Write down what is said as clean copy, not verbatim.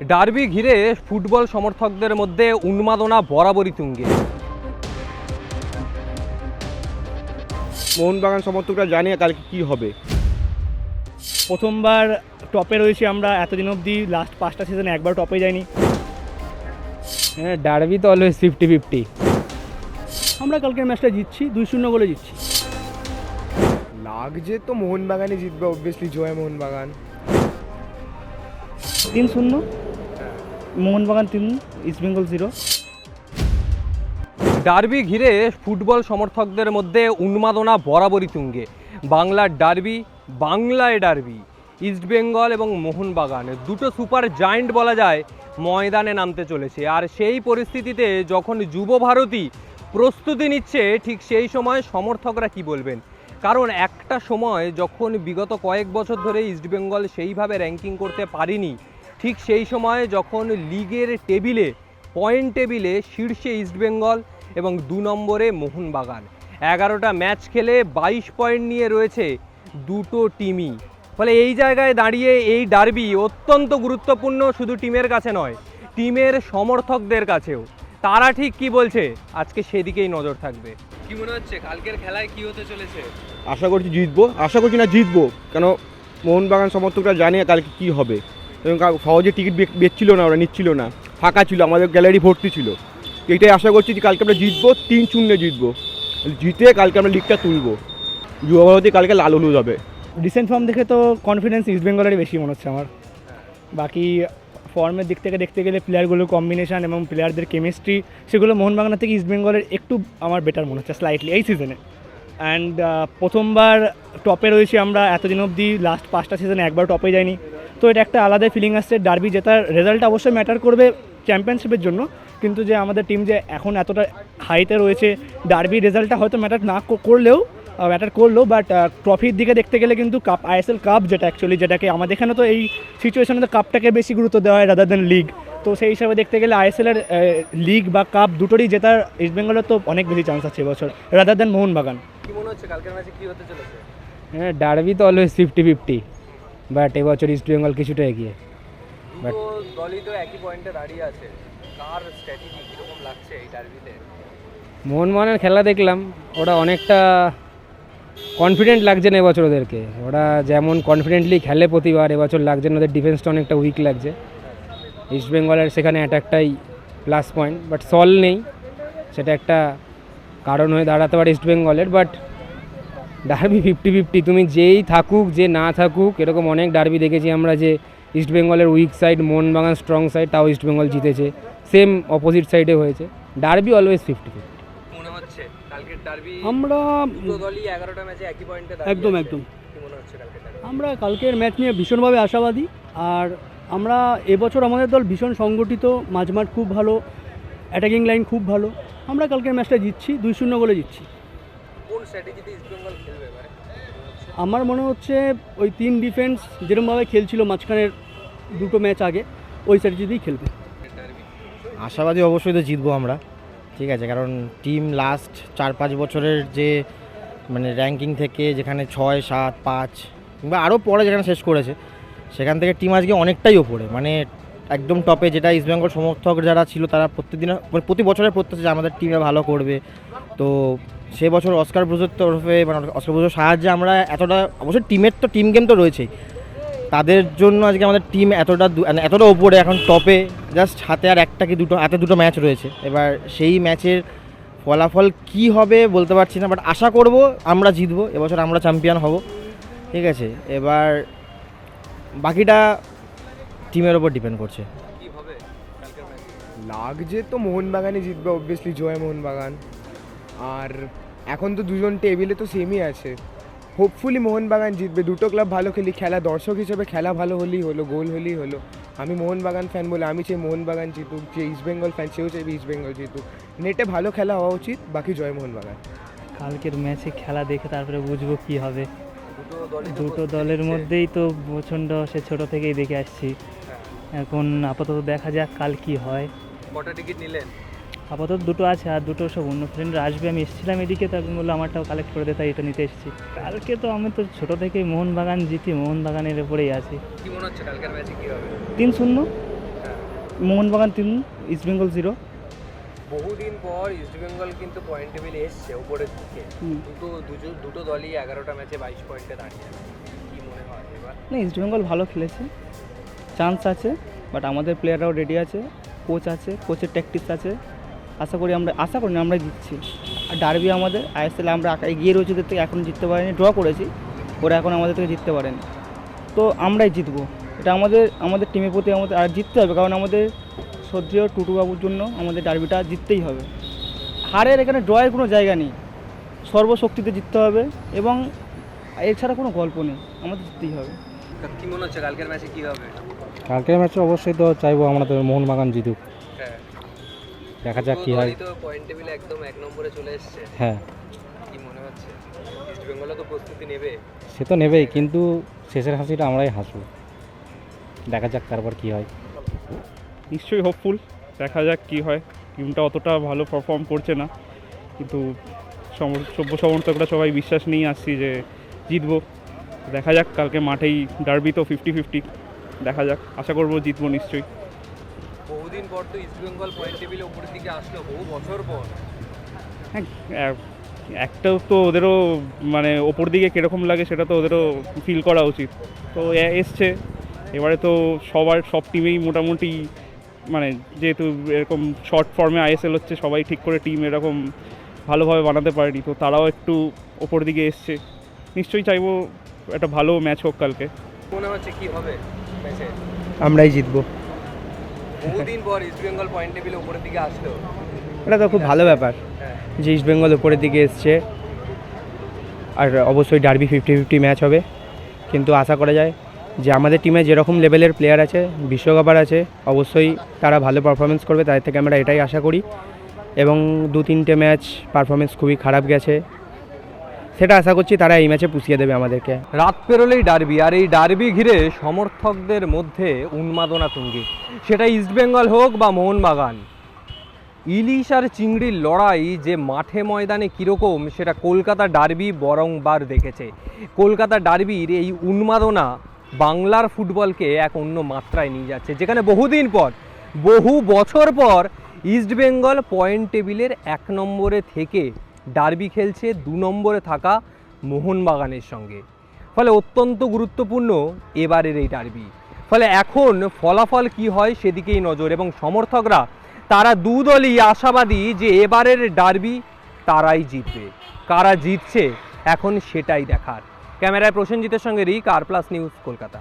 Derby ঘিরে football সমর্থকদের মধ্যে উন্মাদনা বরাবরই তুঙ্গে। মোহনবাগান সমর্থকরা জানে কালকে কি হবে। প্রথমবার টপে রয়েছি আমরা এতদিন অবধি, লাস্ট 5টা সিজনে একবার টপে যাইনি। হ্যাঁ, ডার্বি তো অলওয়েজ 50-50। আমরা কালকের ম্যাচটা জিতছি, 2-0 গোলে জিতছি। লাগছে তো মোহনবাগানই জিতবে, অবভিয়াসলি জয় মোহনবাগান। 3-0 মোহনবাগান 3, ইস্টবেঙ্গল 0। ডার্বি ঘিরে ফুটবল সমর্থকদের মধ্যে উন্মাদনা বরাবরই তুঙ্গে। বাংলার ডার্বি, বাংলায় ডার্বি, ইস্টবেঙ্গল এবং মোহনবাগান দুটো সুপার জায়েন্ট বলা যায় ময়দানে নামতে চলেছে। আর সেই পরিস্থিতিতে যখন যুব ভারতী প্রস্তুতি নিচ্ছে, ঠিক সেই সময় সমর্থকরা কি বলবেন? কারণ একটা সময় যখন বিগত কয়েক বছর ধরে ইস্টবেঙ্গল সেইভাবে র্যাঙ্কিং করতে পারেনি, ঠিক সেই সময় যখন লিগের টেবিলে, পয়েন্ট টেবিলে শীর্ষে ইস্টবেঙ্গল এবং 2 নম্বরে মোহনবাগান, 11টা ম্যাচ খেলে 22 পয়েন্ট নিয়ে রয়েছে দুটো টিমই। ফলে এই জায়গায় দাঁড়িয়ে এই ডার্বি অত্যন্ত গুরুত্বপূর্ণ, শুধু টিমের কাছে নয়, টিমের সমর্থকদের কাছেও। তারা ঠিক কি বলছে আজকে সেদিকেই নজর থাকবে। কি মনে হচ্ছে কালকের খেলায় কি হতে চলেছে? আশা করছি জিতবো, আশা করছি না জিতবো, কেন মোহনবাগান সমর্থকরা জানে কালকে কি হবে। এবং সহজে টিকিট বেচছিল না, ওরা নিচ্ছিল না, ফাঁকা ছিল, আমাদের গ্যালারি ভর্তি ছিল। এটাই আশা করছি যে কালকে আমরা জিতবো, 3-0 জিতবো, জিতে কালকে আমরা লিগটা তুলবো। যুব ভারতী কালকে লাল হলুদ হবে। রিসেন্ট ফর্ম দেখে তো কনফিডেন্স ইস্টবেঙ্গলেরই বেশি মনে হচ্ছে আমার। বাকি ফর্মের দিক থেকে দেখতে গেলে প্লেয়ারগুলোর কম্বিনেশান এবং প্লেয়ারদের কেমিস্ট্রি, সেগুলো মোহনবাগান থেকে ইস্টবেঙ্গলের একটু আমার বেটার মনে হচ্ছে স্লাইটলি এই সিজনে। অ্যান্ড প্রথমবার টপে রয়েছি আমরা এতদিন অবধি, লাস্ট 5টা সিজনে একবার টপে যাইনি। তো এটা একটা আলাদা ফিলিং আসছে। ডার্বি জেতার রেজাল্ট অবশ্যই ম্যাটার করবে চ্যাম্পিয়নশিপের জন্য, কিন্তু যে আমাদের টিম যে এখন এতটা হাইতে রয়েছে, ডার্বি রেজাল্টটা হয়তো ম্যাটার না করলেও বাট ট্রফির দিকে দেখতে গেলে কিন্তু কাপ, আইএসএল কাপ যেটা অ্যাকচুয়ালি, যেটাকে আমাদের এখানে তো এই সিচুয়েশনে তো কাপটাকে বেশি গুরুত্ব দেওয়া হয় রাদার দেন লিগ। তো সেই হিসাবে দেখতে গেলে আইএসএলের লিগ বা কাপ দুটোরই জেতার ইস্টবেঙ্গলের তো অনেক বেশি চান্স আছে এবছর রাদার দেন মোহনবাগান। কি মনে হচ্ছে কালকের ম্যাচে কি হতে চলেছে? হ্যাঁ, ডার্বি তো অলওয়েজ 50-50, বাট এবছর ইস্টবেঙ্গল কিছুটা এগিয়ে। দুটো দলই তো একই পয়েন্টে দাঁড়িয়ে আছে, কার স্ট্র্যাটেজি কিরকম লাগছে এই ডার্বিতে? মোহনবাগানের খেলা দেখলাম, ওরা অনেকটা কনফিডেন্ট লাগছে না এবছর ওদেরকে। ওরা যেমন কনফিডেন্টলি খেলে প্রতিবার, এবছর লাগছে না, ওদের ডিফেন্সটা অনেকটা উইক লাগছে। ইস্টবেঙ্গলের সেখানে অ্যাটাকটাই প্লাস পয়েন্ট, বাট সল নেই, সেটা একটা কারণ হয়ে দাঁড়াতে পারে ইস্টবেঙ্গলের। বাট ডার্বি 50-50, তুমি যেই থাকুক যে না থাকুক, এরকম অনেক ডার্বি দেখেছি আমরা যে ইস্টবেঙ্গলের weak side, Mohun Bagan strong side, তাও ইস্টবেঙ্গল জিতেছে। সেম অপোজিট সাইডে হয়েছে। Derby always 50-50। মনে হচ্ছে কালকের ডার্বি আমরা দুটো দলই 11টা ম্যাচে একই পয়েন্টে একদম আছে। একদম কি মনে হচ্ছে কালকের ডার্বি? আমরা কালকের ম্যাচ নিয়ে ভীষণভাবে আশাবাদী। আর আমরা এবছর আমাদের দল ভীষণ সংগঠিত, মাঝমাঠ খুব ভালো, অ্যাটাকিং লাইন খুব ভালো। আমরা কালকের ম্যাচটা জিতছি, 2-0 গোলে জিতছি। কোন স্ট্র্যাটেজিতে ইস্টবেঙ্গল খেলবে এবারে? আমার মনে হচ্ছে ওই 3 ডিফেন্স যেরকমভাবে খেলছিল মাঝখানের দুটো ম্যাচ আগে, ওই স্ট্র্যাটেজিতেই খেলবে। আশাবাদী অবশ্যই তো জিতবো আমরা, ঠিক আছে, কারণ টিম লাস্ট 4-5 বছরের যে মানে র্যাঙ্কিং থেকে যেখানে 6, 7, 5 কিংবা আরও পরে যেখানে শেষ করেছে, সেখান থেকে টিম আজকে অনেকটাই ওপরে, মানে একদম টপে। যেটা ইস্টবেঙ্গল সমর্থক যারা ছিল তারা প্রতি বছরের প্রত্যাশা যে আমাদের টিমে ভালো করবে। তো সে বছর অস্কার ব্রুজের তরফে, মানে অস্কার ব্রুজের সাহায্যে আমরা এতটা, অবশ্যই টিমের তো টিম গেম তো রয়েছেই, তাদের জন্য আজকে আমাদের টিম এতটা ওপরে, এখন টপে। জাস্ট হাতে আর একটা কি দুটো ম্যাচ রয়েছে। এবার সেই ম্যাচের ফলাফল কি হবে বলতে পারছি না, বাট আশা করব আমরা জিতবো, এবছর আমরা চ্যাম্পিয়ন হব, ঠিক আছে। এবার বাকিটা টিমের ওপর ডিপেন্ড করছে। কি হবে কালকের ম্যাচে? লাগছে তো মোহনবাগানই জিতবে, অবভিয়াসলি জয় মোহনবাগান। আর এখন তো দুজন টেবিলে তো সেমই আছে, হোপফুলি মোহনবাগান জিতবে। দুটো ক্লাব ভালো খেলা, দর্শক হিসেবে খেলা ভালো হলেই হলো, গোল হলেই হলো। আমি মোহনবাগান ফ্যান বলে আমি চাই মোহনবাগান জিতুক, যে ইস্টবেঙ্গল ফ্যান সেও চাইবে ইস্টবেঙ্গল জিতুক। নেটে ভালো খেলা হওয়া উচিত, বাকি জয় মোহনবাগান। কালকের ম্যাচে খেলা দেখে তারপরে বুঝবো কি হবে। দুটো তো দলের মধ্যেই তো প্রচণ্ড, সে ছোটো থেকেই দেখে আসছি। এখন আপাতত দেখা যাক কাল কি হয়। কটা টিকিট নিলেন? আপাতত দুটো আছে, আর দুটো সব অন্য ফ্রেন্ডরা আসবে। আমি এসেছিলাম এদিকে, তখন বললো আমারটাও কালেক্ট করে দে, তাই এটা নিতে এসেছি। কালকে তো আমি তো ছোটো থেকেই মোহনবাগান জিতি, মোহনবাগানের উপরেই আছি। কি মনে হচ্ছে কালকের ম্যাচে কি হবে? 3-0 মোহনবাগান 3, ইস্টবেঙ্গল 0। বহুদিন পর ইস্টবেঙ্গল কিন্তু পয়েন্ট টেবিলে এসছে উপরের দিকে, কিন্তু দুটো দলই 11টা ম্যাচে 22 পয়েন্টে দাঁড়িয়ে আছে। কি মনে হয় এবার? না, ইস্টবেঙ্গল ভালো খেলেছে, চান্স আছে, বাট আমাদের প্লেয়াররাও রেডি আছে, কোচ আছে, কোচের ট্যাকটিক্স আছে। আশা করি আমরাই জিতছি। আর ডার্বি আমাদের আইএসএল আমরা এগিয়ে রয়েছে ওদের থেকে, এখন জিততে পারিনি, ড্র করেছি, ওরা এখন আমাদের থেকে জিততে পারেনি, তো আমরাই জিতবো। এটা আমাদের টিমের প্রতি আমাদের আর জিততে হবে, কারণ আমাদের শ্রদ্ধেয় টুটু বাবুর জন্য আমাদের ডার্বিটা জিততেই হবে। হারের এখানে ড্রয়ের কোনো জায়গা নেই, সর্বশক্তিতে জিততে হবে, এবং এছাড়া কোনো গল্প নেই, আমাদের জিততেই হবে। কি মনে হচ্ছে কালকের ম্যাচে কি হবে? কালকের ম্যাচে অবশ্যই তো চাইবো আমরা তো মোহনবাগান জিতুক, হ্যাঁ, দেখা যাক কী হয়। তো পয়েন্ট টেবিলে একদম 1 নম্বরে চলে এসেছে, হ্যাঁ, কি মনে হচ্ছে? ইস্টবেঙ্গলও তো প্রস্তুতি নেবে। সে তো নেবেই, কিন্তু শেষের হাসিটা আমরাই হাসবো, দেখা যাক তারপর কী হয়। নিশ্চয়ই হোপফুল, দেখা যাক কী হয়। টিমটা অতটা ভালো পারফর্ম করছে না, কিন্তু সভ্য সমর্থকরা সবাই বিশ্বাস নিয়ে আসছি যে জিতবো। দেখা যাক কালকে মাঠেই, ডার্বি তো 50-50, দেখা যাক, আশা করবো জিতবো নিশ্চয়ই। বহুদিন পর তো ইস্টবেঙ্গল পয়েন্ট টেবিলে উপরের দিকে আসলো, বহু বছর পর। একটাও তো ওদেরও মানে ওপর দিকে কীরকম লাগে সেটা তো ওদেরও ফিল করা উচিত। তো এসছে, এবারে তো সব টিমেই মোটামুটি, মানে যেহেতু এরকম শর্ট ফর্মে আইএসএল হচ্ছে, সবাই ঠিক করে টিম এরকম ভালোভাবে বানাতে পারেনি, তো তারাও একটু ওপর দিকে এসছে। নিশ্চয়ই চাইবো একটা ভালো ম্যাচ হোক কালকে। মনে হচ্ছে কি হবে ম্যাচে? আমরাই জিতবো। বহুদিন পর ইস্টবেঙ্গল পয়েন্ট টেবিলে উপরের দিকে আসলো। এটা তো খুব ভালো ব্যাপার হ্যাঁ, যে ইস্টবেঙ্গল উপরের দিকে এসছে, আর অবশ্যই ডার্বি 50-50 ম্যাচ হবে, কিন্তু আশা করা যায় যে আমাদের টিমে যেরকম লেভেলের প্লেয়ার আছে, বিশ্বকাপার আছে, অবশ্যই তারা ভালো পারফরমেন্স করবে, তাদের থেকে আমরা এটাই আশা করি। এবং 2-3টে ম্যাচ পারফরমেন্স খুবই খারাপ গেছে, সেটা আশা করছি তারা এই ম্যাচে পুষিয়ে দেবে আমাদেরকে। রাত পেরোলেই ডার্বি, আর এই ডার্বি ঘিরে সমর্থকদের মধ্যে উন্মাদনা তুঙ্গে, সেটা ইস্টবেঙ্গল হোক বা মোহনবাগান। ইলিশ আর চিংড়ির লড়াই যে মাঠে ময়দানে কীরকম, সেটা কলকাতা ডার্বি বরংবার দেখেছে। কলকাতা ডার্বির এই উন্মাদনা বাংলার ফুটবলকে এক অন্য মাত্রায় নিয়ে যাচ্ছে, যেখানে বহুদিন পর, বহু বছর পর ইস্টবেঙ্গল পয়েন্ট টেবিলের 1 নম্বরে থেকে ডার্বি খেলছে 2 নম্বরে থাকা মোহনবাগানের সঙ্গে। ফলে অত্যন্ত গুরুত্বপূর্ণ এবারের এই ডার্বি। ফলে এখন ফলাফল কি হয় সেদিকেই নজর, এবং সমর্থকরা তারা দুদলই আশাবাদী যে এবারের ডার্বি তারাই জিতবে। কারা জিতছে এখন সেটাই দেখার। ক্যামেরায় প্রসেনজিতের সঙ্গে রিক, আর প্লাস নিউজ, কলকাতা।